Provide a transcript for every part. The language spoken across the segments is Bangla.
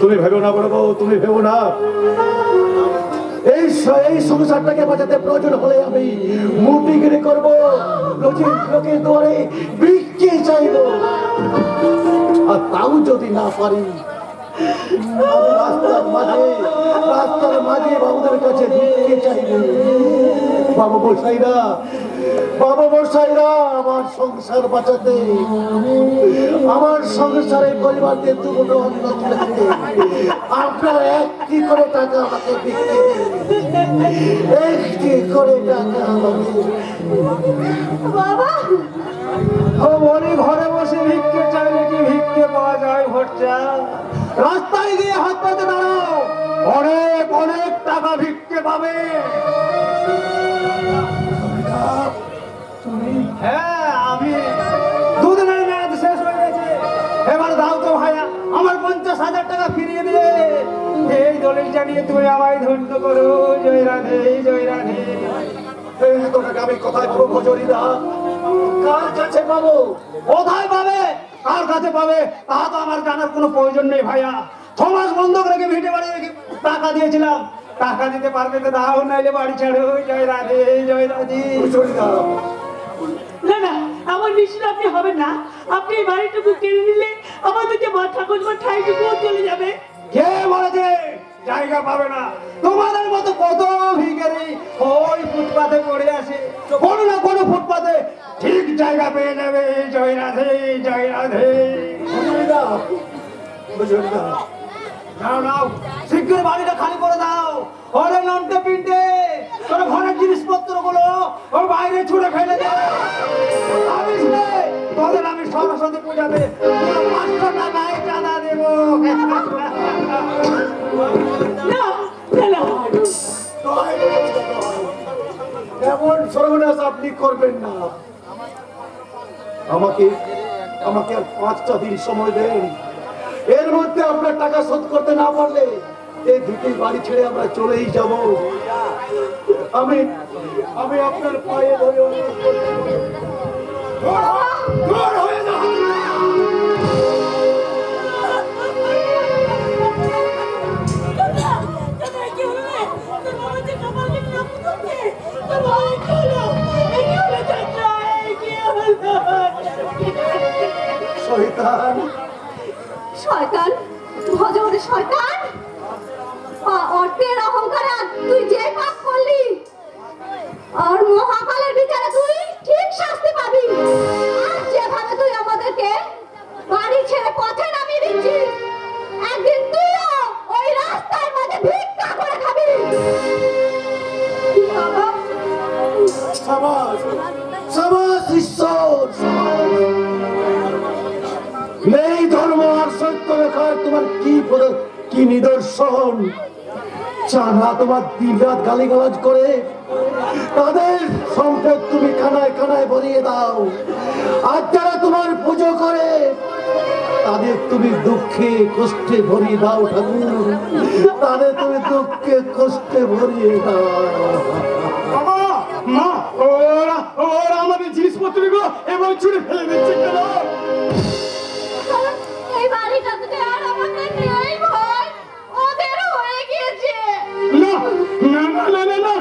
তুমি ভেবো না বড় বউ, তুমি ভেবো না। এই সংসারটাকে বাঁচাতে প্রয়োজন হলে আমি মুটিগিরি করবো, লোকের দুয়ারে ভিক্ষে চাইবো। আর তাও যদি না পারি, রাস্তার মাঝে বাবুদের কাছে ভিক্ষে চাইবো। বাবু মশাইরা আমার সংসার বাঁচাতে, আমার সংসারে পরিবারদের দুটো অন্ন তুলাতে আপনার একটি করে টাকা আমাকে ভিক্ষে দিন, একটি করে টাকা আমাকে। বাবা ও বলি, ঘরে বসে ভিক্ষে চাইলে কি ভিক্ষে পাওয়া যায়? ভরচা রাস্তায় গিয়ে হাত পাতে দাঁড়াও, অনেক অনেক টাকা ভিক্ষে পাবে। হ্যাঁ, আমি দুদিনের মেয়াদ শেষ হয়ে গেছে, এবার দাও তো ভাইয়া আমার 50,000 টাকা ফিরিয়ে দিয়ে। এই দলিল জানিয়ে তুমি আমায় ধন্য করো। জয় রাধে, জয় রাধে। এই টাকা আমি কোথায় পাবো ভজরিদা? কার কাছে পাবো? কোথায় পাবে, কার কাছে পাবে তা তো আমার জানার কোনো প্রয়োজন নেই ভাইয়া। 6 মাস বন্ধক রেখে ভিটে বাড়ি টাকা দিয়েছিলাম, টাকা দিতে পারবে তো দাও, নাইলে বাড়ি ছাড়ো। জয় রাধে, জয় রাধে। ভজরিদা, না না, আমার বিশ্বাস আপনি হবেন না। আপনি এই বাড়িটুকু কিনে নিলে আমাদেরকে মা ঠাকুর ঠাইটুকুও চলে যাবে। কে বলেছে জায়গা পাবে না? তোমাদের মতো কত ভিখারি ওই ফুটপাতে পড়ে আসে, কোনো না কোনো ফুটপাতে ঠিক জায়গা পেয়ে যাবে। জয় রাধে, জয় রাধে। ভজরিদা, নাও নাও, শীঘ্র বাড়িটা খালি করে দাও। ওরে নন্টে পিন্টে, তোর ঘরের জিনিসপত্র গুলো ওর বাইরে ছুড়ে ফেলে দে। তোদের আমি সরস্বতী পূজাতে 500 টাকায় চাঁদা দেবো। না না না, এমন সর্বনাশ আপনি করবেন না। আমাকে আর 5টা দিন সময় দেন। এর মধ্যে আপনার টাকা শোধ করতে না পারলে এই দুটি বাড়ি ছেড়ে আমরা চলেই যাব। আমি আপনার পায়ে ধরে অনুরোধ করছি, দূর হয়ে যান। শয়তান, শয়তান, ভজরে শয়তান, অর্থের অহংকারে তুই যে পাপ করলি, আর মহাকালের বিচারে তুই ঠিক শাস্তি পাবি। আর যেভাবে তুই আমাদেরকে বাড়ি ছেড়ে পথে নামিয়ে দিচ্ছিস, একদিন তুইও ওই রাস্তার মাঝে ভিক্ষা করে খাবি। বাবা, সাবাস সাবাস ঈশ্বর, সাবাস। এই ধর্ম আর সত্য রেখার তোমার কি নিদর্শন? যারা তোমার দিন রাত গালিগালাজ করে তাদের সম্পদ তুমি খানায় খানায় ভরিয়ে দাও, আর যারা তোমার পুজো করে তাদের তুমি দুঃখে কষ্টে ভরিয়ে দাও ঠাকুর, তাদের তুমি দুঃখে কষ্টে ভরিয়ে দাও। বাবা, মা, ওরা আমাদের জিনিসপত্রগুলো এবার ছুড়ে ফেলে দিচ্ছে কেন? এই বাড়িটাতে আর আমাদের নেই ভয়, ওদের হয়ে গিয়েছে। না না না না না না,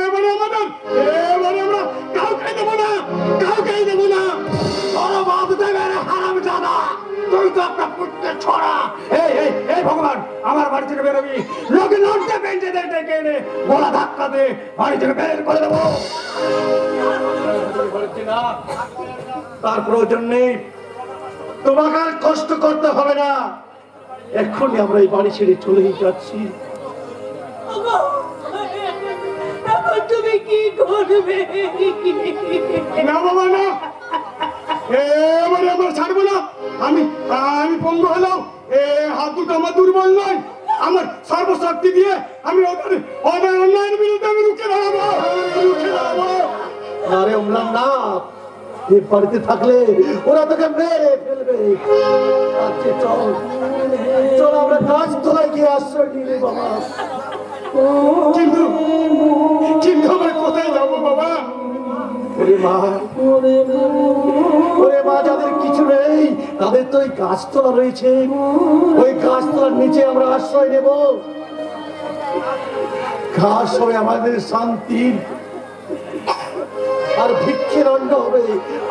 এবারে আমরা কাউকে দেবো না, কাউকে দেবো না। তোর বাপ দেবে রে হারামজাদা, তুই তো একটা পুত্রের ছড়া। এই ভগবান, আমার বাড়ি থেকে বেরোবি, লোকে নড়তে পেন্টে ডেকে এনে গলা ধাক্কা দে বাড়ি থেকে বের করে দেবো। তার প্রয়োজন নেই, তোমাকে আর কষ্ট করতে হবে না। এক্ষুনি আমরা এই বাড়ি ছেড়ে চলেই যাচ্ছি। এখন তুমি কি করবে? না বাবা না, এবারে আমার ছাড়বো না। আমি পঙ্গু হলাম, হাত দুটো আমার দুর্বল নয়। আমার সর্বশক্তি দিয়ে আমি ওদের অন্যায়ের বিরুদ্ধে আমি রুখে দাঁড়াবো। আরে ওমরান না, এই বাড়িতে থাকলে ওরা তোকে মেরে ফেলবে। আচ্ছা চল চল, আমরা গাছ তলায় গিয়ে আশ্রয় নিলে বাবা। কিন্তু আমরা কোথায় যাবো বাবা? ওরে মা, ওরে মা, যাদের কিছু নেই তাদের তো ওই গাছতলা রয়েছে, ওই গাছতলার নিচে আমরা আশ্রয় নেব। ঘাস হবে আমাদের শান্তির, আর ভিক্ষের অন্ন হবে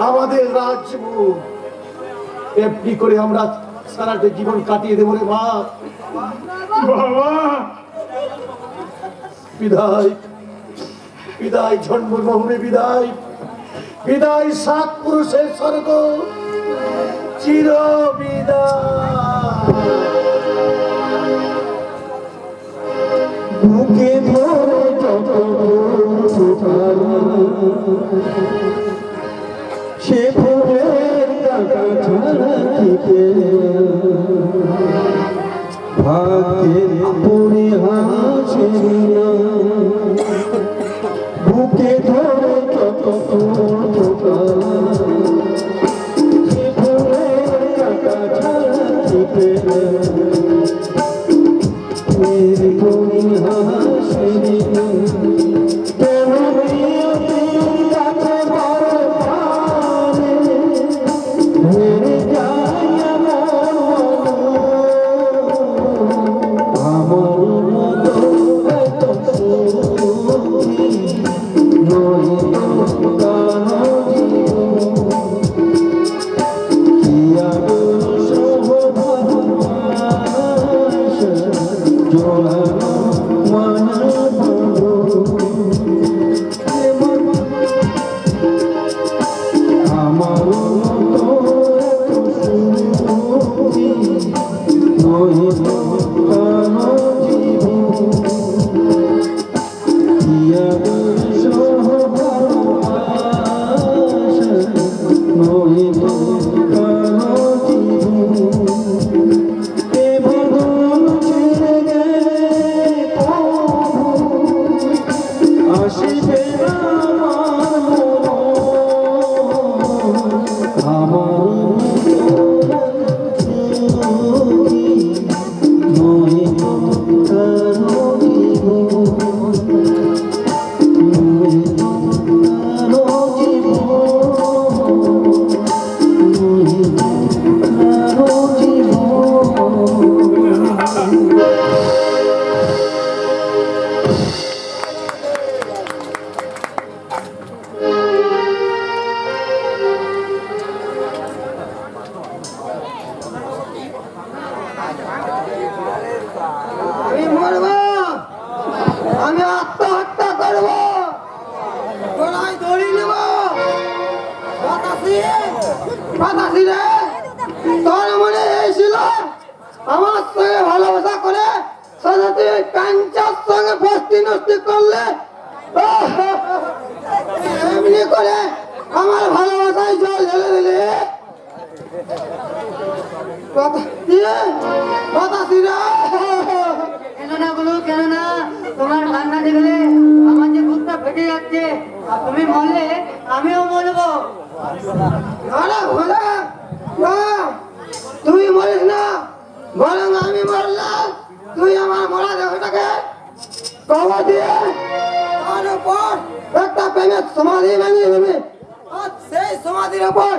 আমাদের রাজভোগ। এমনি করে আমরা সারাটা জীবন কাটিয়ে দেবো রে মা। বাবা বিদায়, বিদায় জন্মভূমি, বিদায়, বিদায় সাত পুরুষের স্বর্গ, চির বিদায়। বুকে ধরে যত সে ফুলের টাকা ছাড়া দিতে ভাগ্যের পরিহাসে বুকে ধরে যত সে ফুলের টাকা ছাড়া দিতে পরিহাসে আমি মরবো, আমি আত্মহত্যা করবো, গলায় দড়ি নেব। বাতাসি, বাতাসি রে, তোর মনে হয়েছিল আমার সঙ্গে ভালোবাসা করে সোজা তুই কাঞ্চার সঙ্গে ফস্তি নষ্টি করলে, এমনি করে আমার ভালোবাসায় জল ঢেলে দিলে। বাতাসি রে, কেন না বলো, কেন না? তোমার কান্না দেখলে আমার যে বুকটা ফেটে যাচ্ছে, আর তুমি মরলে আমিও মরবো। আরে ভোলা, না, তুই মরিস না, বরং আমি মরলাম, তুই আমার মরা দেহটাকে কবর দিয়ে তার উপর একটা প্রেমের সমাধি বানিয়ে দেবে। আর সেই সমাধির উপর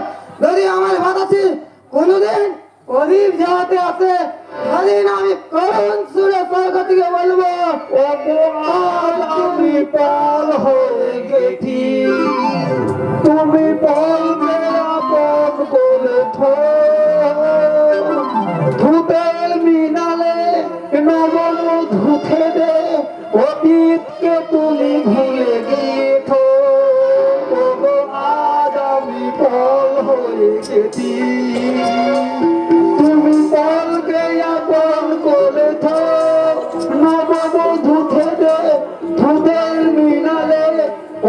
যদি আমার বাতাসি কোনোদিন প্রদীপ জ্বালাতে আসে, সেদিন আমি করুণ সুরে স্বর্গ থেকে বলবো, আমি পাল হয়ে গেছি, তুমি পালকে আপন করেছ। ধুতের মিনালে নবম ধুতে দে, অতীতকে তুমি ভুলে গিয়েছ। আজ আমি পাল হয়ে গেছি, তুমি পালকে আপন করেছ। নবম ধুতে দে, ধুতের মিনালে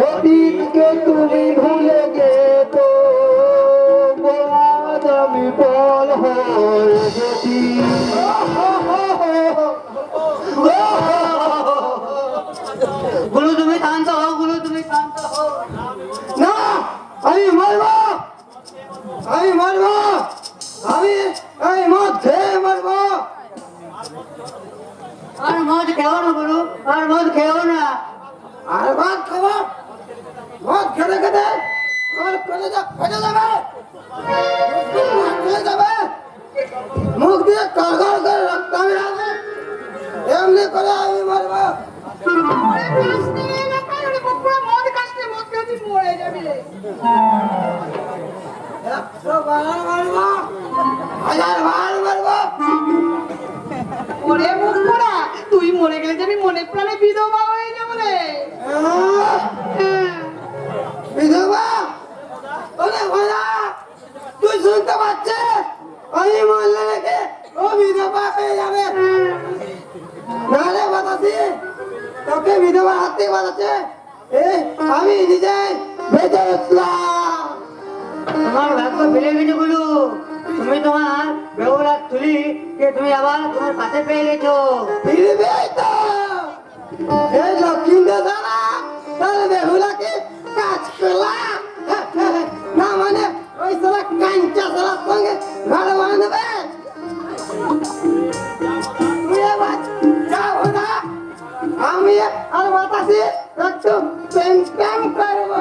অতীতকে তুমি ভুলে গেছ। আজ আমি পাল হয়ে গেছি। গুরু তুমি শান্ত হও, গুরু তুমি শান্ত হও। না, আমি মরবো, আমি মরবো, আমি এই মদ খেয়ে মরবো। আর মদ খেও না গুরু, আর মদ খেও না। আর ভাত খাবো, মদ খেতে খেতে কলেজা ফেটে যাবে, ফেটে যাবে, মুখ দিয়ে গড়গড় করে রক্ত আমি আসবে, এমনি করে আমি মারবো। একশো বার মারবো, হাজার বার মারবো। ওরে মুখ পোড়া, তুই মরে গেলে যে আমি মনে প্রাণে বিধবা হয়ে যাবো রে। বিধবা, ওরে ভোলা, তুই শুনতে পাচ্ছিস? আমি মরলে নাকি ও বিধবা হয়ে যাবে। না রে বাতাসি, তোকে বিধবা হাত থেকে বাঁচাচ্ছে আমি নিজে বেঁচে উঠলাম। তোমার ভাগ্য ফিরে গেছে গুলু, তুমি তোমার বেহুলা তুলি কে তুমি আবার তোমার কাছে পেয়ে গেছো। ফিরবে তো এই লক্ষ্মীন্দর দাদা, তাহলে বেহুলাকে কাজ করলাম না, মানে ওই সালা কাঞ্চা সালার সঙ্গে ঘর বানিয়ে দেবে। তুই এবার যাবো না, আমি আর বাতাসি একটু প্রেম প্রেম করবো।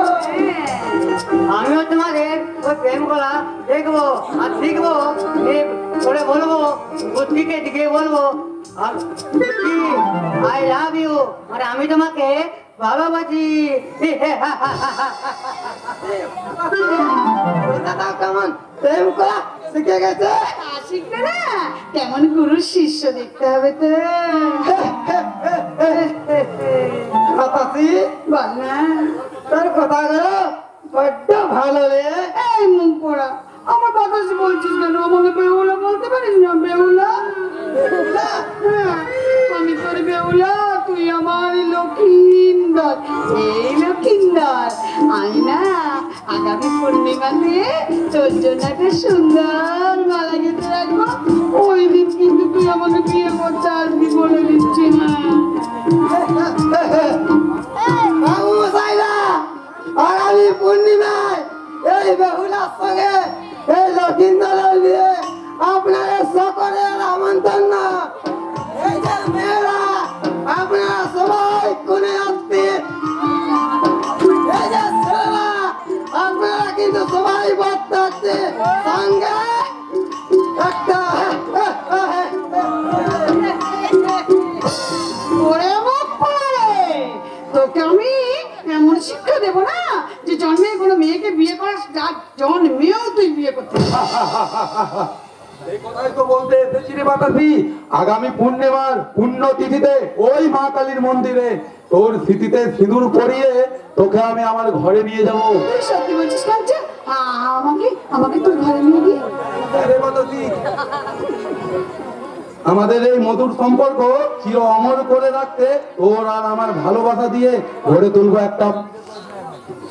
আমিও তোমাদের ওই প্রেম করা দেখবো আর শিখবো, করে বলবো, বুদ্ধিকে দিকে বলবো আর আই লাভ ইউ, আর আমি তোমাকে ভালোবাসি। দাদা কেমন প্রেম করা শিখে গেছে? শিখবে না, কেমন গুরু শিষ্য দেখতে হবে তো। বাতাসি, বল না। তোর কথাগুলো বড্ড ভালো রে। এই মুখ পোড়া, আমার বাতাসি বলছিস কেন? আমাকে বেহুলা বলতে পারিস না? বেহুলা? হ্যাঁ, আমি তোর বেহুলা, তুই আমার লক্ষিন্দর। এই লক্ষিন্দর, আমি না আগামী পূর্ণিমাতে তোর জন্য একটা সুন্দর মালা গেঁথে রাখবো। ওই দিন কিন্তু তুই আমাকে বিয়ে করতে আসবি বলে দিচ্ছি না। বাবু মশাইরা, আগামী পূর্ণিমায় এই বেহুলার সঙ্গে এই লক্ষিন্দরের বিয়ে আপনাদের সকলের আমন্ত্রণ। এই যে মেয়েরা, আপনারা সবাই কোনে আসছে। এই যে ছেলেরা, আপনারা কিন্তু সবাই বার্তা আসছে সঙ্গে একটা ওরে মুখ পোড়া রে, তোকে আমি এমন শিক্ষা দেবো না যে জন্মে কোনো মেয়েকে বিয়ে করাস, যার জন্মেও তুই বিয়ে করতে পারবি না। এই কথাই তো বলতে এসেছি রে বাতাসি। আগামী পূর্ণিমার পুণ্য তিথিতে ওই মা কালীর মন্দিরে তোর স্মৃতিতে সিঁদুর পরিয়ে তোকে আমি আমার ঘরে নিয়ে যাবো। তুই সত্যি বলছিস কাঞ্চা? আমাকে আমাকে তোর ঘরে নিয়ে গিয়ে আরে বাতাসি, আমাদের এই মধুর সম্পর্ক চির অমর করে রাখতে তোর আর আমার ভালোবাসা দিয়ে গড়ে তুলবো একটা।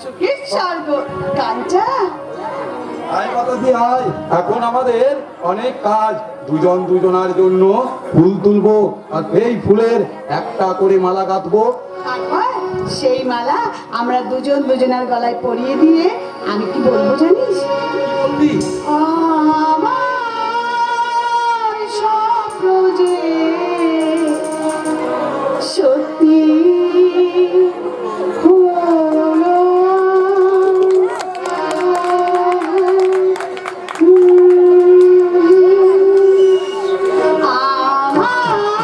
সুখের স্বর্গ। কাঞ্চা, আয় বাতাসি আয়, এখন আমাদের অনেক কাজ। দুজন দুজনার জন্য ফুল তুলবো আর সেই ফুলের একটা করে মালা গাঁথবো। তারপর সেই মালা আমরা দুজন দুজনের গলায় পরিয়ে দিয়ে আমি কি বলবো জানিস? বলবি? আমার স্বপ্ন যে সত্যি হলো।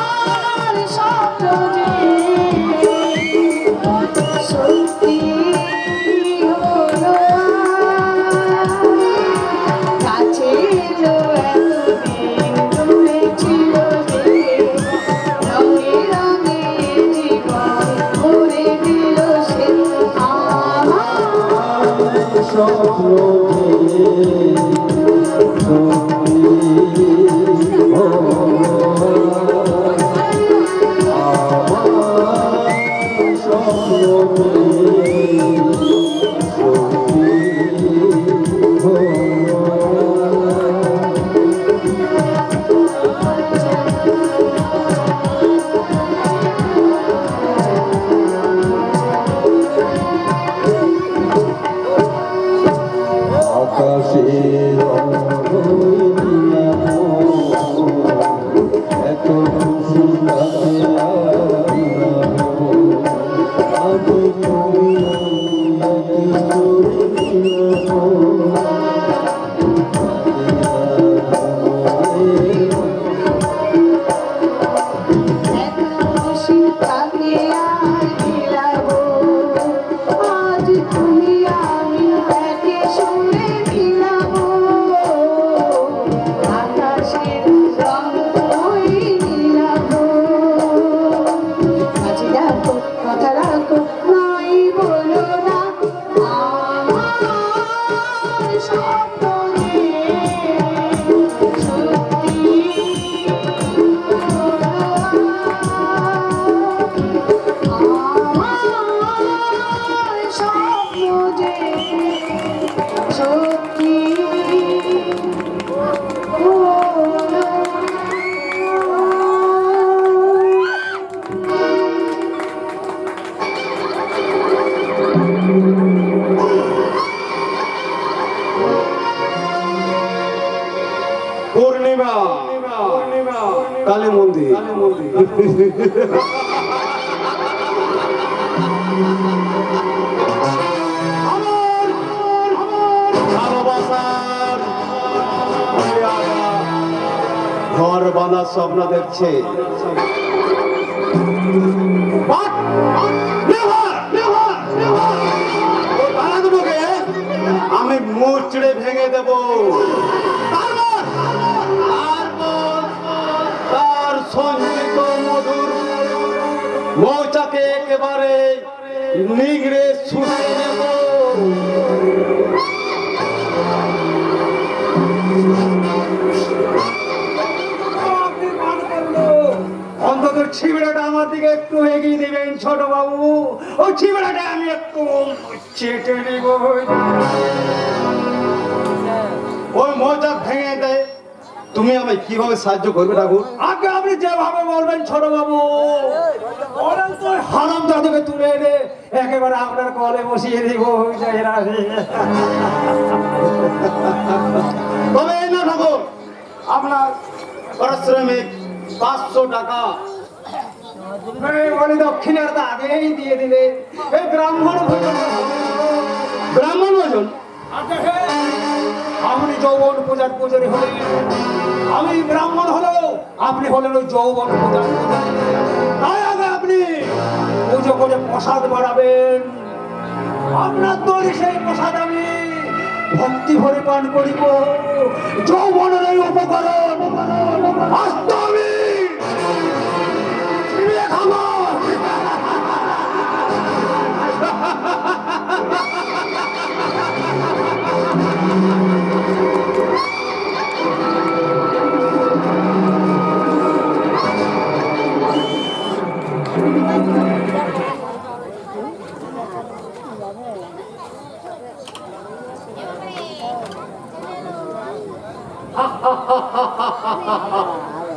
আমার স্বপ্ন যে সত্যি হলো। মোদি। ভালোবাসার ঘর বাঁধার স্বপ্ন দেখছে। What? Never, never, never! ওই বাধা দুটোকে আমি মুচড়ে ভেঙে দেব। তারপর তার সঞ্চিত মধুর মৌচাকে একেবারে নিগড়ে ছুটে নেব। অন্তত ছিবড়াটা আমার দিকে একটু এগিয়ে দিবেন ছোট বাবু। ওই ছিবড়াটা আমি একটু চেটে নিব। ওই মৌচাক ভেঙে দেয়, তুমি আমায় কিভাবে সাহায্য করবে ঠাকুর? আগে আপনি যেভাবে বলবেন ছোট বাবু, ওরা তো হারাম জাদুকে তুলে এনে একেবারে আপনার কলে বসিয়ে দিব। তবে এই না ঠাকুর, আপনার পারিশ্রমিক 500 টাকা। মানে দক্ষিণের তো আগেই দিয়ে দিলে এই ব্রাহ্মণ ভোজন। ব্রাহ্মণ ভোজন? আপনি যৌবন পূজার পূজারি হলেন, আমি ব্রাহ্মণ হলো, আপনি হলেন ওই যৌবন পূজার পূজারি। তাই আগে আপনি পুজো করে প্রসাদ বাড়াবেন। আপনার তৈরি সেই প্রসাদ আমি ভক্তি ভরে পান করিব। যৌবনের এই উপকরণ আস্ত আমি চিবিয়ে খাবো।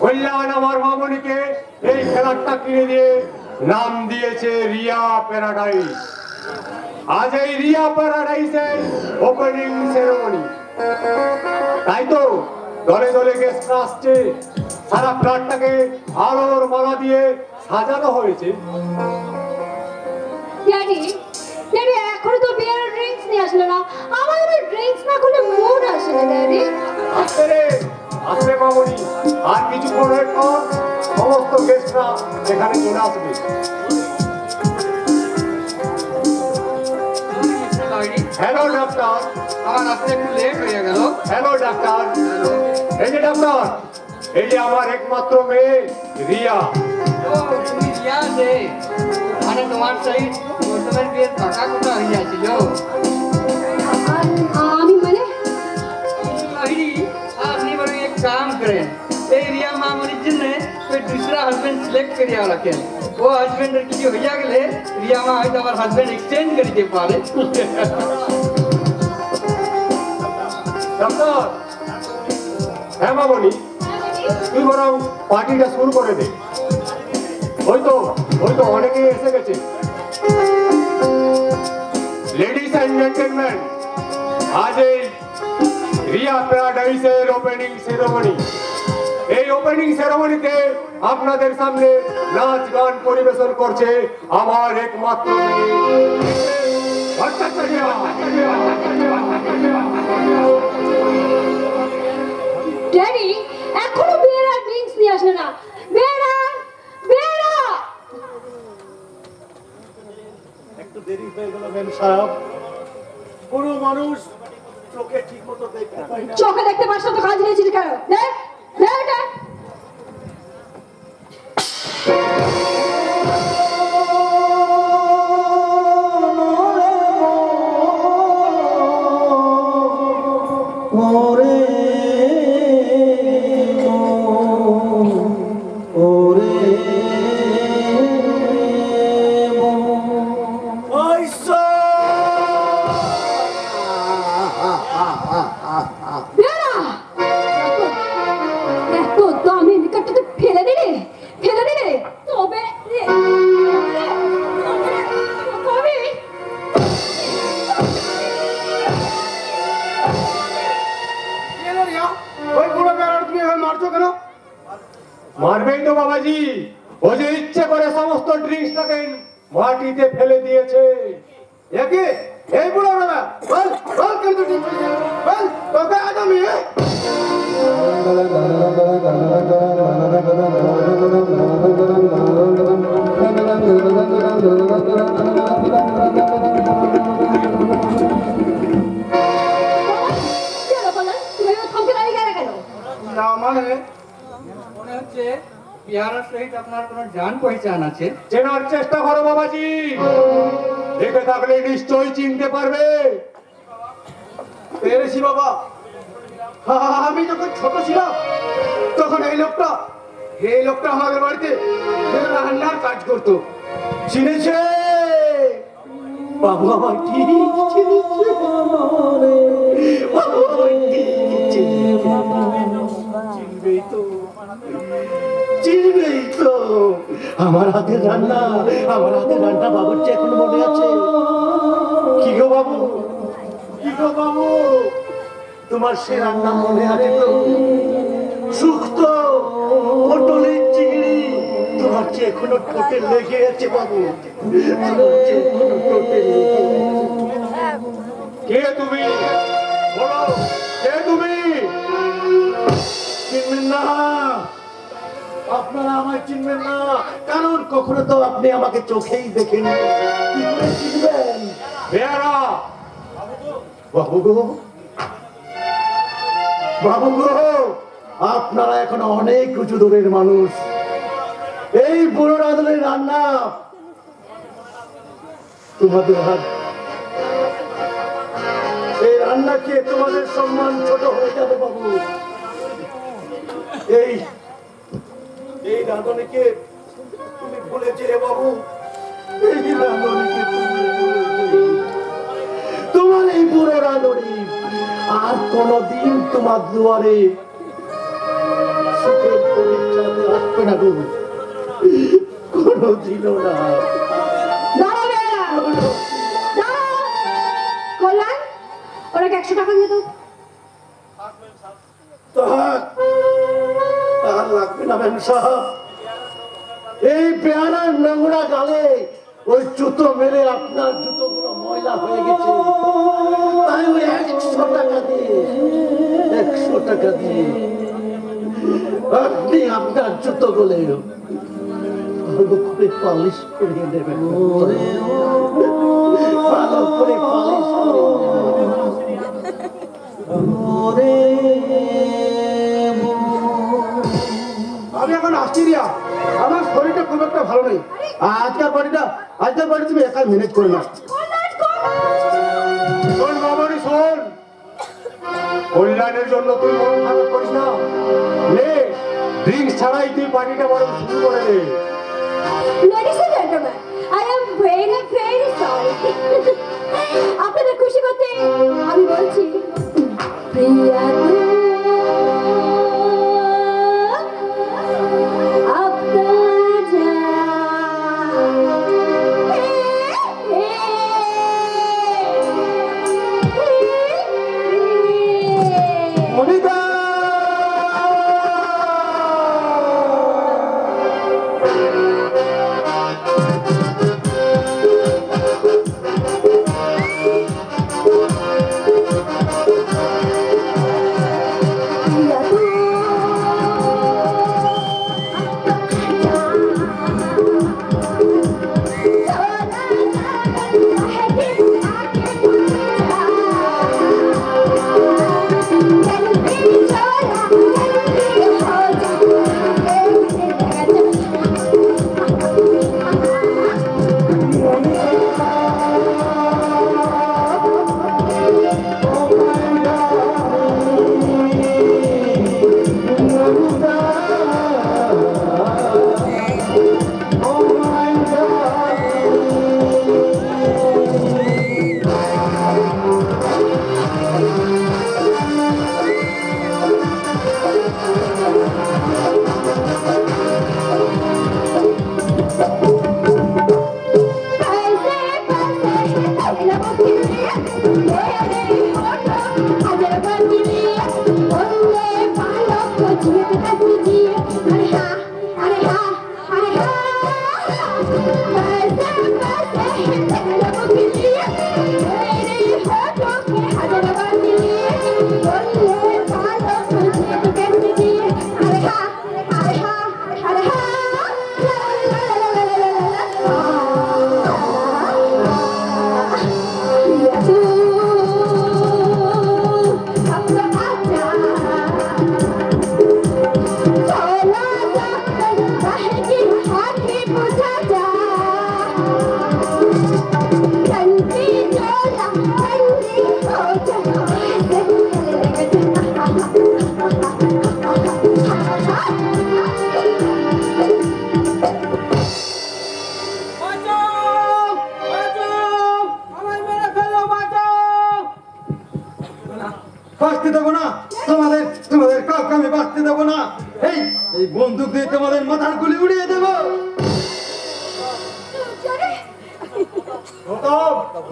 কল্যাণ আমার মামনিকে এই খেলাটা কিনে দিয়ে নাম দিয়েছে রিয়া প্যারাডাইস। আজ এই রিয়া প্যারাডাইসের ওপেনিং সেরেমনি। তাই তো দলে দলে গেস্ট আসছে, সারা ফ্ল্যাটটাকে আলোর মালা দিয়ে সাজানো হয়েছে। ড্যাডি, ড্যাডি এখনো তো বিয়ার ড্রিঙ্কস নিয়ে আসলো না। আমার আবার ড্রিঙ্কস না খেলে মুড আসে না ড্যাডি। আসবে রে, আসবে মামনি। আর কিছুক্ষণের পর সমস্ত গেস্টরা এখানে চলে আসবে। Hello doctor. আমার আসতে একটু লেট হয়ে গেল। Hello doctor. এই যে ডাক্তার, এই যে আমার একমাত্র মেয়ে রিয়া। ও তুমি রিয়া যে, মানে তোমার সেই গৌতমের বিয়ের টাকা কোথা হইয়াছিল? আমি মানে नहीं, আপনি বরং এক কাম করেন, এই রিয়া মামনির জন্য कोई दूसरा हस्बैंड सिलेक्ट करिया रखें। वो हस्बैंड কিছু হইয়া গেলে রিয়া মা হয়তো আমার হাজবেন্ড এক্সচেঞ্জ করে দিতে পারে। ডাক্তার, হ্যাঁ মামনি, তুই বরং পার্টিটা শুরু করে দে। ওই তো অনেকেই এসে গেছে। লেডিস অ্যান্ড জেন্টলম্যান, আজ এই রিয়া প্যারাডাইসের ওপেনিং সেরেমনি। এই ওপেনিং সেরেমনিতে আপনাদের সামনে নাচ গান পরিবেশন করছে আমার একমাত্র মেয়ে ভট্টাচার্য। ড্যাডি এখনো বিয়ার আর ড্রিঙ্কস নিয়ে আসলো না। বেরা বেরা একটু দেরি হয়ে গেল মেম সাহেব। পুরো মানুষ চোখে ঠিক মতো দেখতে পাই না। চোখে দেখতে পারছ তো কাজ নিয়েছিস কেন? দেখ দেখ এটা ওরে ওরে বেরা দেখো ও যে ইচ্ছে করে সমস্ত ড্রিঙ্কসটাকে মাটিতে ফেলে দিয়েছে। একে এই বুড়ো বাবা বল বল কেন তুই ঠিক করেছিস? বল তোকে আজ আমি কেন বলেন তুমি এভাবে থমকে দাঁড়িয়ে গেলে কেন? না মানে মনে হচ্ছে পেয়ারার সহিত আপনার কোনো জান পহচান আছে। চেনার চেষ্টা করো বাবাজি, দেখে থাকলে নিশ্চয়ই চিনতে পারবে। পেরেছি বাবা। আমি যখন ছোট ছিলাম তখন এই লোকটা আমাদের বাড়িতে রান্নার কাজ করতো। চিনেছে বাবু আমার ঠিক চিনেছে। বাবু আমায় ঠিক চিনবেই তো, চিনবেই তো। আমার হাতের রান্না বাবুর চেয়ে এখন মনে আছে। কি গো বাবু, কি গো বাবু, তোমার সে রান্না মনে আছে তো? শুক্তো পটলের চিংড়ি তোমার চেয়ে এখনো ঠোঁটে লেগে আছে বাবু, তোমার চেয়ে এখনো ঠোঁটে লেগে আছে। কে তুমি বলো, কে তুমি? চিনবেন না, আপনারা আমায় চিনবেন না, কারণ কখনো তো আপনি আমাকে চোখেই দেখেন। কি করে চিনবেন? বেয়ারা বাবু গো, বাবু গো, আপনারা এখন অনেক উঁচু দূরের মানুষ। এই বুড়ো রাঁধুনির রান্না তোমাদের হাত, এই রান্না খেয়ে তোমাদের সম্মান ছোট হয়ে যাবে বাবু। এই এই রাঁধুনিকে তুমি ভুলেছে বাবু, এই রাঁধুনিকে তুমি ভুলেছে। তোমার এই বুড়ো রাঁধুনি আর কোনদিন তোমার দুয়ারে সুখের পরিচয় আসবে না গো, কোনদিনও না। দাঁড়াও বেয়ারা, দাঁড়াও। কল্যাণ, ওনাকে 100 টাকা দিয়ে দাও। তার লাগবে না ম্যাম সাহেব। এই পেয়ারার নোংরা গালে ওই জুতো মেরে আপনার জুতোগুলো ময়লা হয়ে গেছে, তাই ওই 100 টাকা দিয়ে 100 টাকা দিয়ে আপনি আপনার জুতোগুলো ভালো করে পালিশ করিয়ে দেবেন, ভালো করে পালিশ করে আমি এখন আসছি রিয়া, আমার শরীরটা খুব একটা ভালো নেই। আজকের বাড়ি তুমি একা ম্যানেজ করে না। শোন বাবারি শোন, কল্যাণের জন্য তুই মন খারাপ করিস না। নে ড্রিঙ্কস ছাড়াই তুই পার্টিটা বরং শুরু করে দে। Ladies and gentlemen, I am very sorry. আপনাদের খুশি করতে আমি বলছি প্রিয়া মনিকা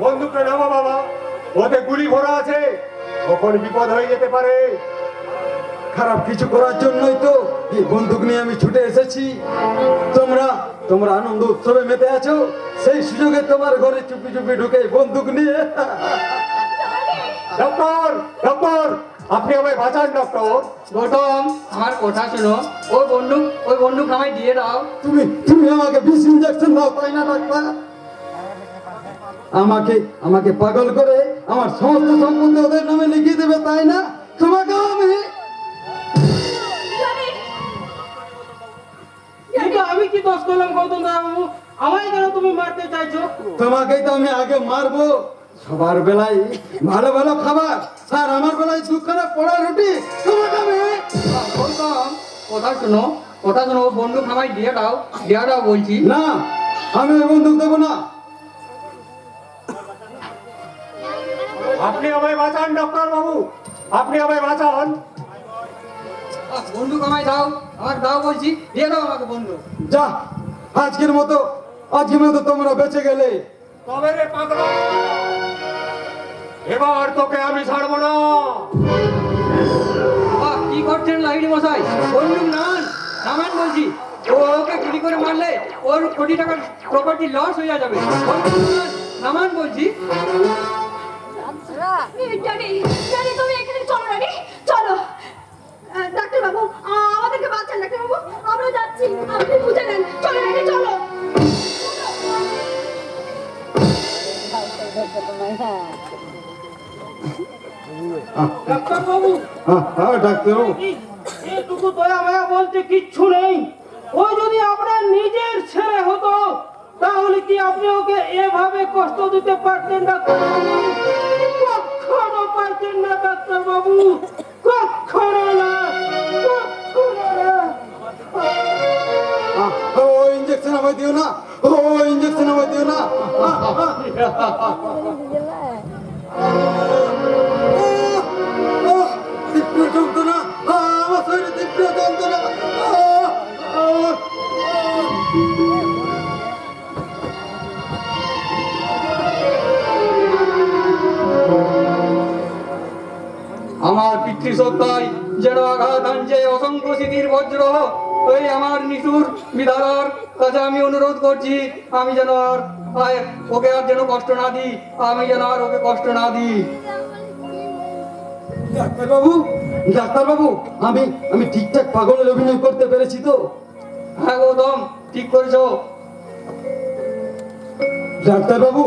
বন্দুকটা নামা বাবা, ওতে গুলি ভরা আছে, কখন বিপদ হয়ে যেতে পারে। খারাপ কিছু করার জন্যই তো এই বন্দুক নিয়ে আমি ছুটে এসেছি। তোমরা তোমরা আনন্দ উৎসবে মেতে আছো, সেই সুযোগে তোমার ঘরে চুপি চুপি ঢুকে বন্দুক নিয়ে ডক্টর, ডক্টর, আপনি আমায় বাঁচান ডক্টর। গৌতম, আমার কথা শোনো। ওই বন্দুক আমায় দিয়ে দাও। তুমি তুমি আমাকে বিষ ইঞ্জেকশন দাও, তাই না ডাক্তার? আমাকে পাগল করে আমার সমস্ত সম্পত্তি ওদের নামে লিখিয়ে দেবে, তাই না? তোমাকে কিন্তু আমি কি দোষ করলাম গৌতম বাবু? আমায় কেন তুমি মারতে চাইছো? তোমাকেই তো আমি আগে মারবো। সবার বেলায় ভালো ভালো খাবার, আর আমার বেলায় দুখানা পোড়া রুটি। তোমাকে আমি গৌতম, কথা শোনো। ও বন্দুক আমায় দিয়ে দাও বলছি। না, আমি ওই বন্দুক দেবো না। আপনি আমায় বাঁচান ডক্টর বাবু, আপনি আমায় বাঁচান। বন্দুক আমায় দাও, আমাকে দাও বলছি, দিয়ে দাও আমাকে বন্দুক। যা, আজকের মতো তোমরা বেঁচে গেলে। তবে রে পাগলা, এবার তোকে আমি ছাড়বো না। কি করছেন লাহিড়ি মশাই? বন্দুক নামান বলছি। ওকে গুলি করে মারলে ওর কোটি টাকার প্রপার্টি লস হয়ে যাবে। বন্দুক নামান বলছি। ড্যাডি, ড্যাডি তুমি এখানে চলো, ড্যাডি চলো। ডাক্তার বাবু, আমাদেরকে বাঁচান ডাক্তার বাবু, আমরা যাচ্ছি, আপনি বুঝে নেন। চলো ড্যাডি চলো। ডাক্তার বাবু, ডাক্তারবাবু, এটুকু দয়া মায়া বলতে কিচ্ছু নেই। ও যদি আপনার নিজের ছেলে হতো তাহলে কি আপনি ওকে এভাবে কষ্ট দিতে পারতেন ডাক্তার বাবু? কখনো পারতেন না ডাক্তার বাবু, কখনো না, কখনো না। ও ইঞ্জেকশন আমায় দিও না, ও ইঞ্জেকশন আমায় দিও না। তীব্র যন্ত্রণা, আমার শরীরে তীব্র যন্ত্রণা। আমার পিতৃসত্তায় যেন আঘাত আনছে অসংখ্য স্মৃতির বজ্র। ওই আমার নিশুর বিধাতার কাছে আমি অনুরোধ করছি, আমি যেন আর ওকে আর যেন কষ্ট না দিই, আমি যেন আর ওকে কষ্ট না দিই। ডাক্তারবাবু, আমি ঠিকঠাক পাগলের অভিনয় করতে পেরেছি তো? হ্যাঁ গৌতম, ঠিক করেছো। ডাক্তারবাবু,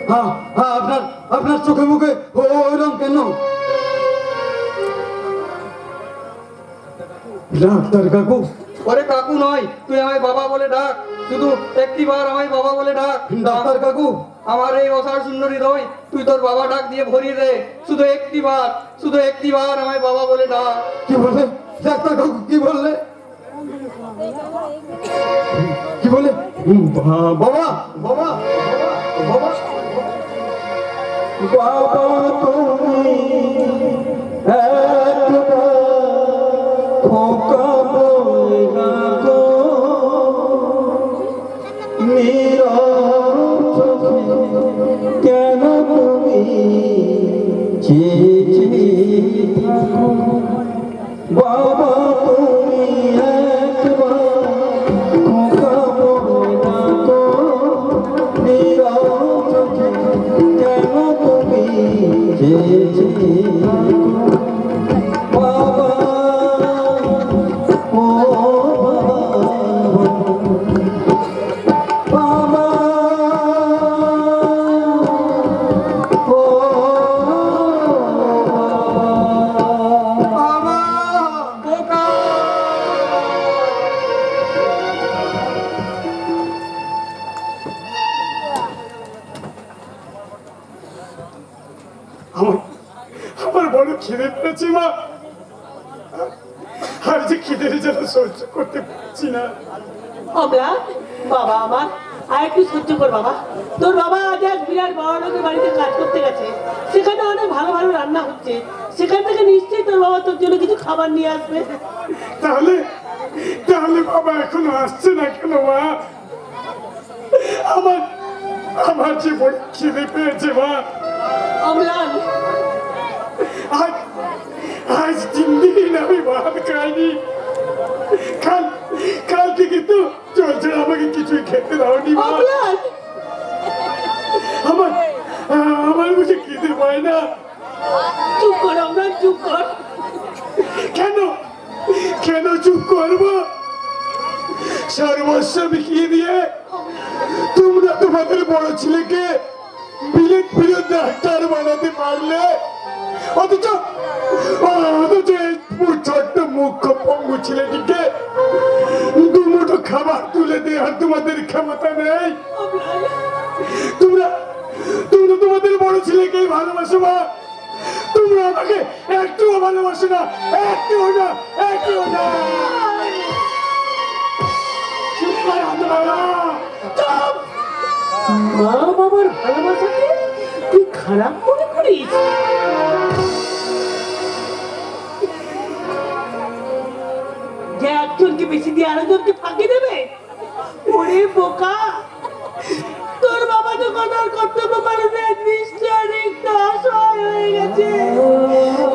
হ্যাঁ হ্যাঁ, আপনার চোখে মুখে ওইরকম কেন? ডাক্তার কাকু। ওরে কাকু নয়, তুই আমায় বাবা বলে ডাক, শুধু একটিবার আমায় বাবা বলে ডাক। ডাক্তার কাকু, আমার এই অসার শূন্য হৃদয় তুই তোর বাবা ডাক দিয়ে ভরিয়ে দে। শুধু একটিবার আমায় বাবা বলে ডাক। কি বলে ডাক্তার কাকু? কি বললে? কি বলে? বাবা বাবা বাবা বাবা, তুমি একবার খোকা বলে ডাকো, নীরব চোখে কেন তুমি চেয়ে থাকো? বাবা তুমি একবার খোকা বলে ডাকো, নীরব চোখে কেন তুমি চেয়ে থাকো? বাবা, ও বাবা, ও বাবা, খোকা! আমার বড় খিদে পেয়েছি মা, আর যে খিদের যেন সহ্য করতে পারছি না। আমরা বাবা আমার আর একটু সহ্য কর বাবা। তোর বাবা আজ এক বিরাট বড় লোকের বাড়িতে কাজ করতে গেছে, সেখানে অনেক ভালো ভালো রান্না হচ্ছে, সেখান থেকে নিশ্চয়ই তোর বাবা তোর জন্য কিছু খাবার নিয়ে আসবে। তাহলে তাহলে বাবা এখনো আসছে না কেন মা? আমার আমার যে বড় খিদে পেয়েছে মা। অম্লান, আজ আজ 3 দিন আমি ভাত খাইনি। কাল থেকে তো চলছে, আমাকে কিছুই খেতে দাওনি মা। অম্লান, আমার আমার বুঝে খিদে পায় না। চুপ কর অম্লান, চুপ কর। কেন কেন চুপ করবো? সর্বস্ব বিকিয়ে দিয়ে তোমরা তোমাদের বড় ছেলেকে বিলেত ডাক্তার বানাতে পারলে, অথচ এই ছোট্ট মুখ্য পঙ্গু ছেলেটিকে দুমুঠো খাবার তুলে দেওয়ার তোমাদের ক্ষমতা নেই। তোমরা তোমরা তোমাদের বড় ছেলেকে ভালোবাসো মা, তোমরা আমাকে একটুও ভালোবাসো না, একটুও না, একটুও না। চুপ কর অম্লান, চুপ। মা বাবার ভালোবাসাকে তুই খারাপ মনে করিস? যে একজনকে বেশি দিয়ে আরেকজনকে ফাঁকি দেবে? ওরে বোকা, তোর বাবা যখন আর কর্তব্য পালনে নিশ্চয় একটু অসহায় হয়ে গেছে।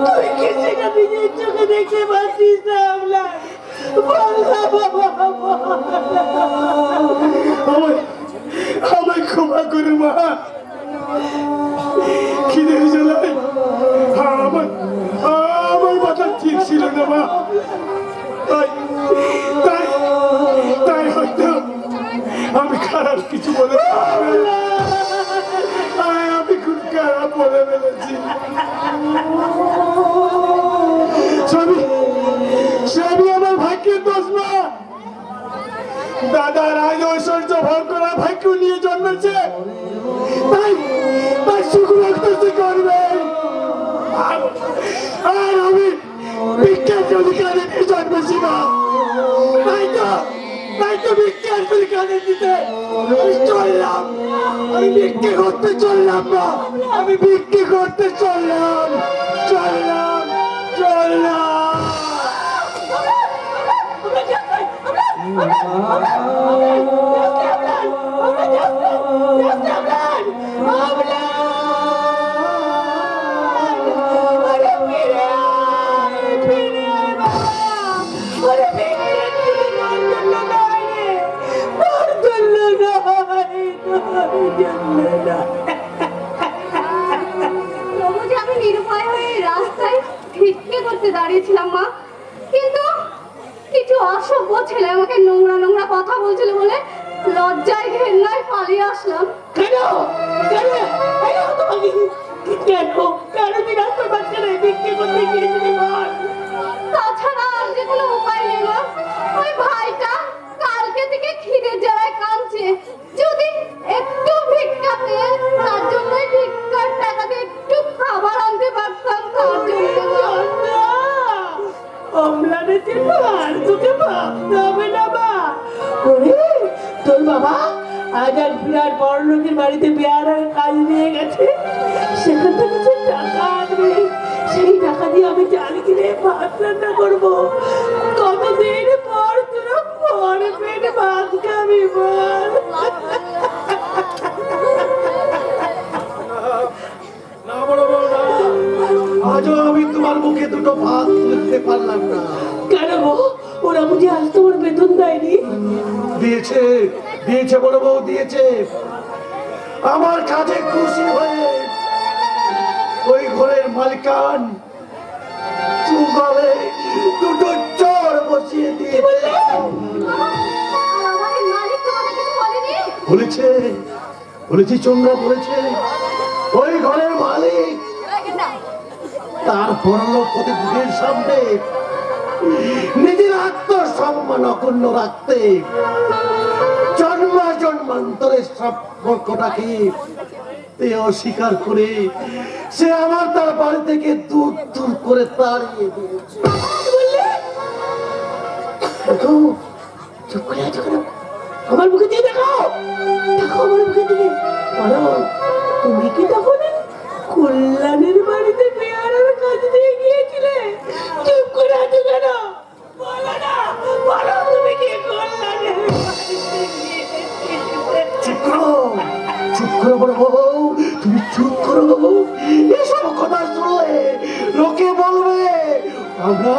তুই কি সেটা নিজের চোখে দেখতে পাচ্ছিস না অম্লান? বল না বাবা, আমায় ক্ষমা করো মা। খিদের জ্বালায় আমার মাথা ঠিক ছিল না মা। তাই তাই তাই হয়তো আমি খারাপ কিছু বলে আমি খুব খারাপ বলে ফেলেছি। সবই আমার ভাগ্যের দোষ না। দাদা রাজ ঐশ্বর্য ভোগ করা ভাগ্য নিয়ে জন্মেছে, তাই তাই সুখ রাখতে করবে। আর আমি বিজ্ঞান অধিকারে নিয়ে জন্মেছি না, তাই তো বিজ্ঞান অধিকারে দিতে চললাম। আমি বিক্রি করতে চললাম না, আমি বিক্রি করতে চললাম। তবু যে আমি নিরুপায় হয়ে রাস্তায় ভিক্ষে করতে দাঁড়িয়েছিলাম মা, কিন্তু কিছু অসভ্য ছেলে আমাকে নোংরা নোংরা কথা বলছিল বলে লজ্জায় ঘেন্নায় পালিয়ে আসলাম। কেন কেন কেন তোমাকে কেন কেন তুই রাস্তার মাঝখানে ভিক্ষে করতে গিয়েছিলি? বল। তাছাড়া আর যে কোনো উপায় নেই মা। ওই ভাইটা কালকে থেকে খিদের জ্বালায় কাঁদছে, যদি একটু ভিক্ষা পেয়ে তার জন্য ভিক্ষার টাকা দিয়ে একটু খাবার আনতে পারতাম তার জন্য। অম্লানের জন্য আর তোকে ভাবতে হবে না মা। ওরে তোর বাবা আজ এক বিরাট বড় লোকের বাড়িতে বিয়ারের কাজ নিয়ে গেছে, সেখান থেকে যে টাকা আনবে সেই টাকা দিয়ে আমি জানি কিনে ভাত রান্না করবো। কতদিন পর তোরা পর পেট ভাত খাবি বল। না বড় বউ না, আজও আমি তোমার মুখে দুটো ভাত তুলতে পারলাম না। কেন গো, ওরা বুঝি আজ তোমার বেতন দেয়নি? দিয়েছে দিয়েছে বড় বউ দিয়েছে। আমার কাজে খুশি হয়ে ওই ঘরের মালিকান গলে দুটো চোর বসিয়ে দিয়ে আর আমাদের মালিক তোমাকে কিছু বলেনি? বলেছি চন্দ্রা বলেছে, ওই ঘরের মালিক তার পরলোক প্রতিদিনের সামনে নিজের আত্মসম্মান অক্ষুণ্ণ রাখতে জন্মান্তরের সম্পর্কটাকে অস্বীকার করে সে আমার তার বাড়ি থেকে দূর দূর করে তাড়িয়ে দিয়েছে। দেখো, চুপ করে আছো কেন? আমার মুখে দিয়ে দেখো, দেখো আমার মুখে দিয়ে বলো, তুমি কি তখন কল্যাণের বাড়িতে পেয়ারার কাজ দিয়ে গিয়েছিলে? চুপ করে আছো কেন? বলো না, বলো তুমি কি কল্যাণের বাড়িতে গিয়েছিলে? চুপ করো বড় বউ, তুমি চুপ করো। এসব কথা শুনলে লোকে বলবে আমরা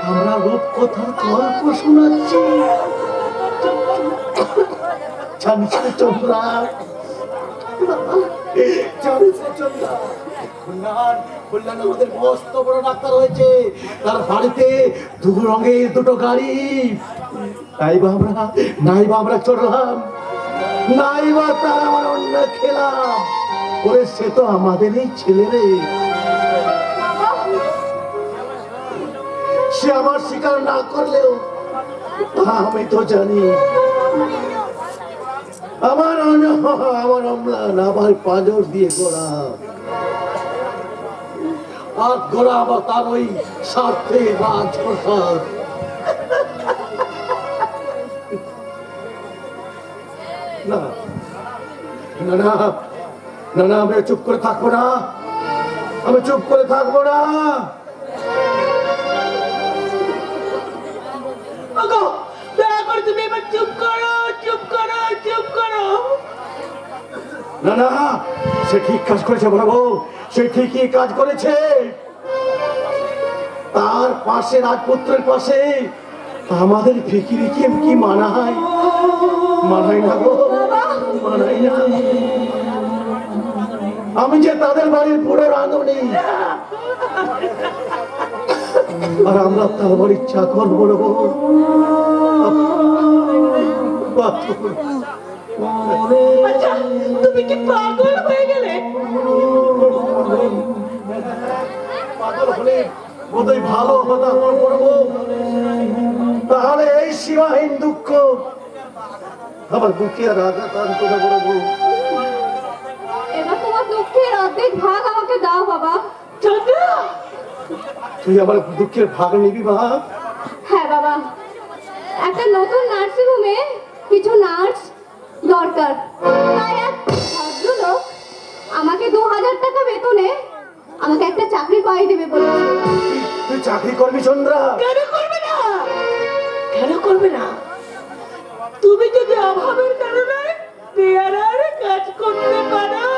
আমরা রূপকথার গল্প শোনাচ্ছি। জানিস না চন্দ্রা, জানিস না চন্দ্রা, কল্যাণ আমাদের মস্ত বড় ডাক্তার হয়েছে, তার বাড়িতে দু রঙের দুটো গাড়ি। নাইবা আমরা চড়লাম, নাইবা তার আমার অন্য খেলাম। ওরে সে তো আমাদের এই ছেলে রে, সে আমার স্বীকার না করলেও আমি তো জানি আমার অম্লান আমার পাঁজর দিয়ে গোড়া, আর গোড়া আবার তার ওই স্বার্থে রাজপ্রসাদ। না না না না না, আমি চুপ করে থাকবো না, আমি চুপ করে থাকবো না। ওগো, দয়া করে তুমি এবার চুপ করো, চুপ করো, চুপ করো। না না, সে ঠিক কাজ করেছে বড় বউ, সে ঠিকই কাজ করেছে। তার পাশে রাজপুত্রের পাশে আমাদের ফিকিরিকে কি মানায়? মানায় না গো, মানায় না। আমি যে তাদের বাড়ির পুরো রাঁধুনি, আর আমরা তার বাড়ির চাকর বড় বউ। আচ্ছা, তুমি কি পাগল হয়ে গেলে? পাগল হলে বোধহয় ভালো হতা বড় বউ, তাহলে এই সীমাহীন দুঃখ আমার বুকে আর আঘাত আনতো না বড় বউ। এবার তোমার দুঃখের অর্ধেক ভাগ আমাকে দাও বাবা। চন্দ্রা, তুই আমার দুঃখের ভাগ নিবি মা? হ্যাঁ বাবা, একটা নতুন নার্সিং হোমে কিছু নার্স দরকার, তাই এক ভদ্রলোক আমাকে 2000 টাকা বেতনে আমাকে একটা চাকরি পাইয়ে দেবে বলেছে। তুই চাকরি করবি চন্দ্রা? কেন করবে না? কেন করবে না? তুমি যদি অভাবের কারণে পেয়ারার কাজ করতে পারো,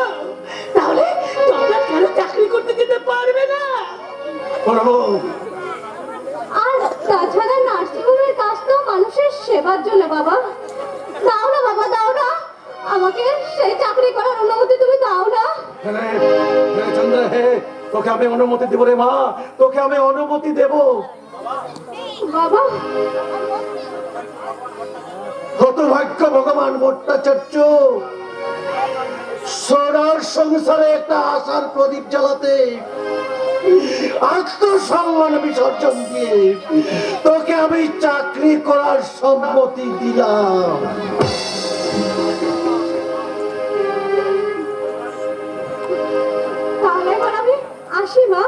তাহলে তোমরা কেন চাকরি করতে যেতে পারবে না? বড় বউ, আর তাছাড়া নার্সিং হোমের কাজ তো মানুষের সেবার জন্য বাবা। দাও না বাবা, দাও না, আমাকে সেই চাকরি করার অনুমতি তুমি দাও না। চন্দ্রা হে, তোকে আমি অনুমতি দেবো রে মা, তোকে আমি অনুমতি দেব। বাবা, হতভাগ্য ভগবান ভট্টাচার্য সোনার সংসারে একটা আশার প্রদীপ জ্বালাতে আত্মসম্মান বিসর্জন দিয়ে তোকে আমি চাকরি করার সম্মতি দিলাম। তাহলে এবার আমি আসি মা।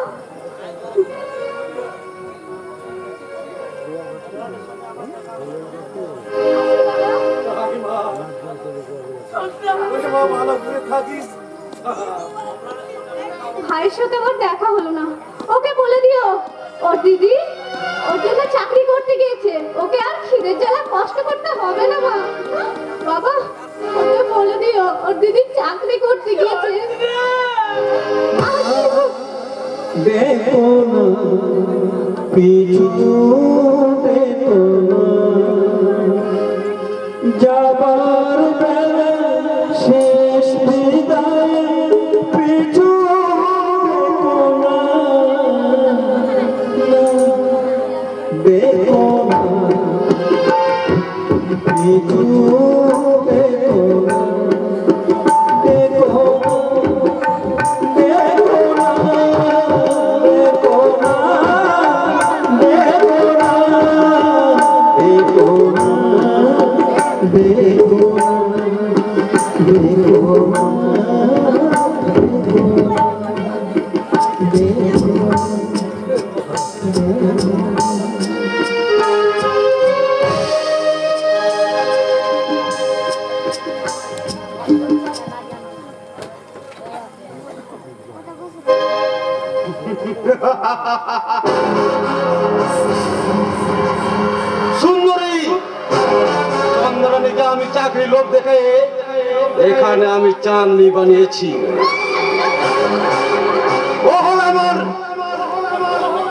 ভাইয়ের সাথে আমার দেখা হলো না, ওকে বলে দিও ওর দিদি ওর জন্য চাকরি করতে গিয়েছে, ওকে আর খিদের জ্বালা কষ্ট করতে হবে না মা। বাবা, ওকে বলে দিও ওর দিদি চাকরি করতে গিয়েছে। দেখো না পিছু দেখো না, যাবার বেলা শেষ বিদায় পিছু দেখো না, পিছু দেখো না, দেখো সুন্দরী চন্দ্রনীকে আমি চাকরি লোভ দেখে এখানে আমি চাঁদনি বানিয়েছি। ও হলো আমার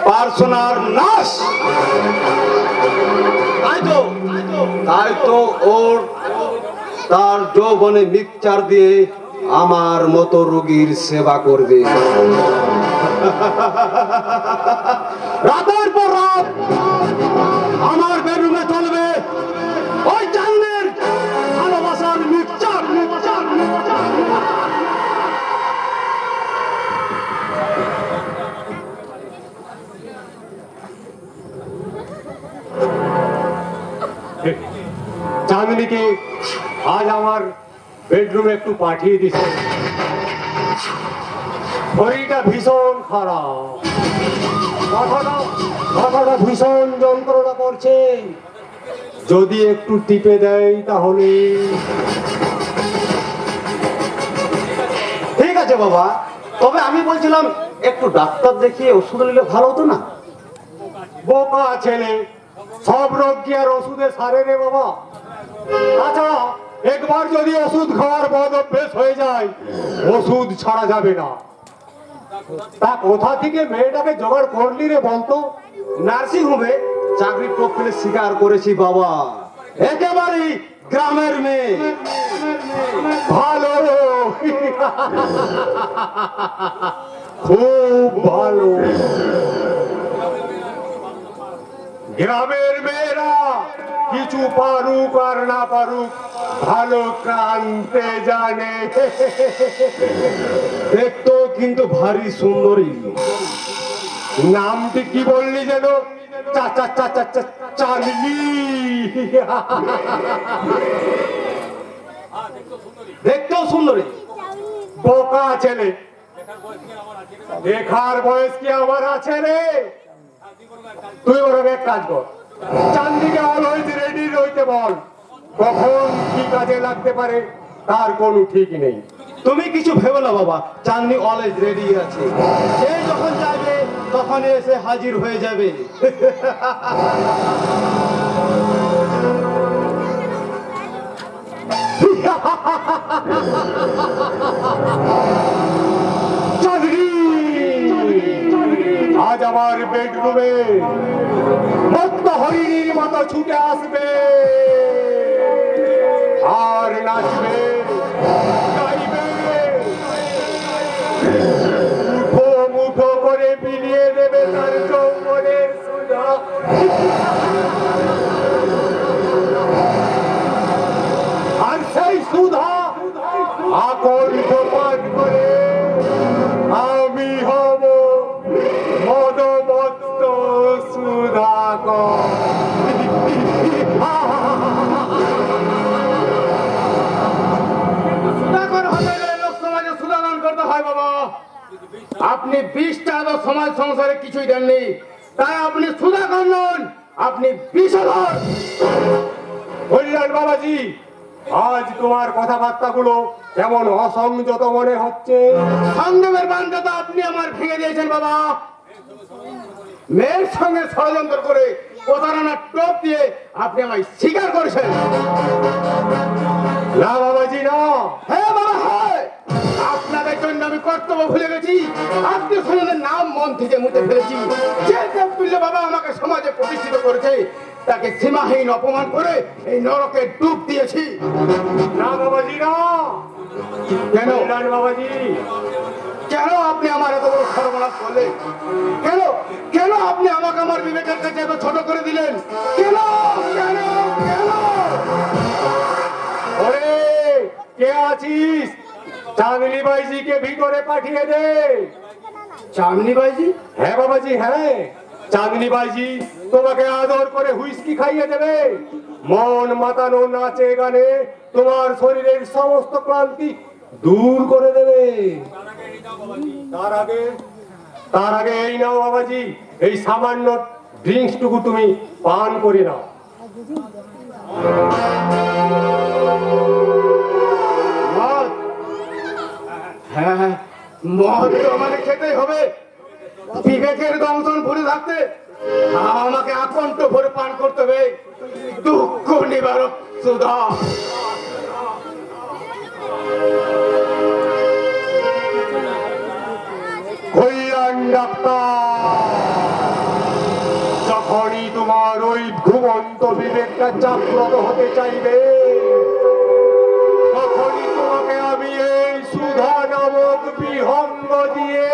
পার্সোনাল নার্স। তাই তো ওর তার যৌবনে মিক্সচার দিয়ে আমার মতো রোগীর সেবা করবে। রাতের পর রাত আমার বেডরুমে চলবে ওই চাঁদের ভালোবাসার মিক্সচার। চাঁদনিকে আজ আমার বেডরুমে একটু পাঠিয়ে দিছে। শরীরটা ভীষণ খারাপ, মাথাটা ভীষণ যন্ত্রণা করছে। যদি একটু টিপে দেয় তাহলে। ঠিক আছে বাবা, তবে আমি বলছিলাম একটু ডাক্তার দেখিয়ে ওষুধ নিলে ভালো হতো না? বোকা ছেলে, সব রোগ কি আর ওষুধে সারে রে বাবা? আচ্ছা, একবার যদি ওষুধ খাওয়ার বদ অভ্যেস হয়ে যায়, ওষুধ ছাড়া যাবে না। তা কোথা থেকে মেয়েটাকে জোগাড় করলি রে বলতো? নার্সিং হোমে চাকরির প্রক্রিয়া স্বীকার করেছি বাবা, একেবারে গ্রামের মেয়ে। ভালো, খুব ভালো। গ্রামের মেয়েরা কিছু পারুক আর না পারুক ভালো কানতে জানে। দেখতো কিন্তু ভারী সুন্দরী। নামটি কি বললি যেন? চাঁদনি। দেখতেও সুন্দরী, বোকা ছেলে। দেখার বয়স কি আমার আছে রে? তুই ওরকম এক কাজ কর, চাঁদনিকে অলওয়েজ রেডি রইতে বল। কখন কি কাজে লাগতে পারে তার কোনো ঠিক নেই। তুমি কিছু ভেবো না বাবা, চাঁদনি অলওয়েজ রেডি আছে। সে যখন যাবে তখন এসে হাজির হয়ে যাবে। চাঁদনি আজ আমার বেডরুমে মত্ত হরিণীর মতো ছুটে আসবে আর নাচবে, গাইবে, মুঠো মুঠো করে বিলিয়ে দেবে তার যৌবনের সুধা। আর সেই সুধা আকণ্ঠ পান করে আমি হব মদমত্ত সুধাকর। সুধাকর হতে গেলে লোক সমাজে সুধাদান করতে হয় বাবা। আপনি 20টা সমাজ সংসারে কিছুই দেননি, তাই আপনি সুধাকর নন, আপনি বিষধর। হরিলাল বাবাজি, আজ তোমার কথাবার্তা গুলো কেমন অসংযত মনে হচ্ছে। সংযমের বান্ধা তো আপনি আমার ভেঙে দিয়েছেন বাবা। মেয়ের সঙ্গে ষড়যন্ত্র করে প্রতারণার টোপ দিয়ে আপনি আমায় স্বীকার করেছেন। না বাবাজি না। হ্যাঁ বাবা, হ্যাঁ, আপনাদের জন্য আমি কর্তব্য ভুলে গেছি। আত্মীয় স্বজনের নাম মন থেকে মুছে ফেলেছি। যে দেবতুল্য বাবা আমাকে সমাজে প্রতিষ্ঠিত করেছে, তাকে সীমাহীন অপমান করে এই নরকে ডুব দিয়েছি। না বাবাজি না। কেন বাবাজি, কেন আপনি আমার এত বড় সর্বনাশ করলেন? কেন কেন আপনি আমাকে আমার বিবেকের কাছে এত ছোট করে দিলেন? কেন কেন কেন? ওরে, কে আছিস? চাঁদনি বাইজিকে ভিতরে পাঠিয়ে দে। চাঁদনি বাইজি? হ্যাঁ বাবাজি, হ্যাঁ। চাঁদনি বাইজি তোমাকে আদর করে হুইস্কি খাইয়ে দেবে। মন মাতানো নাচে গানে তোমার শরীরের সমস্ত ক্লান্তি দূর করে দেবে। তার আগে এই নাও বাবাজি, এই সামান্য ড্রিঙ্কস টুকু তুমি পান করে নাও। হ্যাঁ হ্যাঁ, মদ তো আমাকে খেতেই হবে। বিবেকের দংশন ভরে থাকতে আমাকে আকণ্ঠ ভরে পান করতে হবে দুঃখ নিবারক সুধা। যখনই তোমার ওই ঘুমন্ত বিবেকটা জাগ্রত হতে চাইবে, তখনই তোমাকে আমি এই সুধা নামক বিহঙ্গ দিয়ে